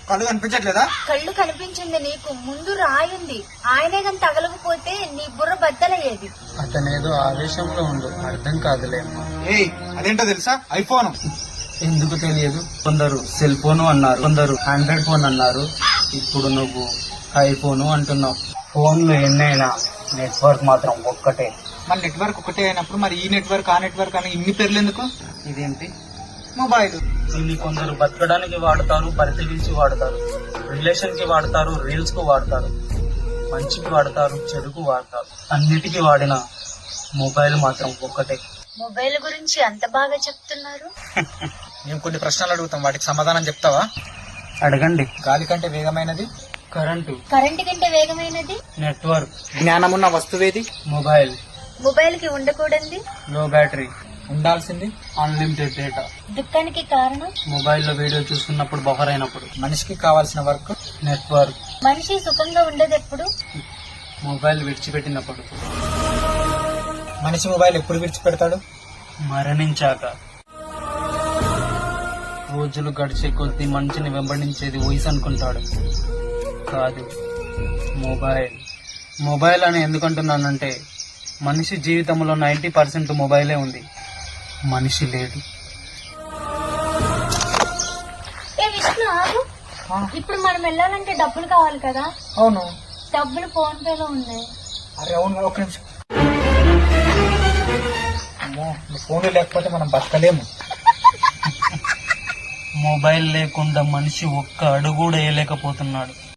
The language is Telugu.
కళ్ళు కనిపించట్లేదా? కళ్ళు కనిపించింది నీకు, ముందు రాయుంది. ఆయనే గాని తగలకపోతే నీ బుర్ర బద్దలయ్యేది. అతనేదో ఆవేశంలో ఉండు, అర్థం కాదులే. అదేంటో తెలుసా? ఐఫోన్. ఎందుకు తెలియదు? కొందరు సెల్ ఫోన్ అన్నారు, కొందరు ఆండ్రాయిడ్ ఫోన్ అన్నారు, ఇప్పుడు నువ్వు ఐఫోన్ అంటున్నావు. ఫోన్లు ఎన్నైనా నెట్వర్క్ మాత్రం ఒక్కటే. మరి నెట్వర్క్ ఒకటే అయినప్పుడు మరి ఈ నెట్వర్క్ ఆ నెట్వర్క్ అని ఇన్ని పేర్లు ఎందుకు? ఇదేంటి? మొబైల్. దీన్ని కొందరు బతకడానికి వాడతారు, పరిశీలించి వాడతారు, రిలేషన్ కి వాడతారు, రీల్స్ కు వాడతారు, మంచికి వాడతారు, చెడుకు వాడతారు. అన్నిటికీ వాడిన మొబైల్ మాత్రం ఒక్కటే. మొబైల్ గురించి అంత బాగా చెప్తున్నారు. మేము కొన్ని ప్రశ్నలు అడుగుతాం, వాటికి సమాధానం చెప్తావా? అడగండి. గాలి కంటే వేగమైనది? కరెంటు. కరెంట్ కంటే వేగమైనది? నెట్వర్క్. జ్ఞానమున్న వస్తువేది? మొబైల్. మొబైల్ కి ఉండకూడదు? లో బ్యాటరీ. ఉండాల్సింది? Unlimited data. దుఃఖానికి కారణం? మొబైల్లో వీడియో చూస్తున్నప్పుడు బఫర్ అయినప్పుడు. మనిషికి కావాల్సిన వర్క్? నెట్వర్క్. మనిషి సుఖంగా ఉండదు ఎప్పుడు? మొబైల్ విడిచిపెట్టినప్పుడు. మనిషి మొబైల్ ఎప్పుడు విడిచిపెడతాడు? మరణించాక. రోజులు గడిచే కొద్దీ మనిషిని వెంబడించేది వయసు అనుకుంటాడు, కాదు మొబైల్. మొబైల్ అని ఎందుకంటున్నానంటే మనిషి జీవితంలో 90% మొబైలే ఉంది, మనిషి లేదు. ఏ విష్ణు ఆగు. ఇప్పుడు మనం వెళ్ళాలంటే డబ్బులు కావాలి కదా? అవును. డబ్బులు ఫోన్ పే లో ఉన్నాయి. అరే అవును, ఒక నిమిషం. ఫోన్ లేకపోతే మనం బతకలేము. మొబైల్ లేకుండా మనిషి ఒక్క అడుగు కూడా వేయలేకపోతున్నాడు.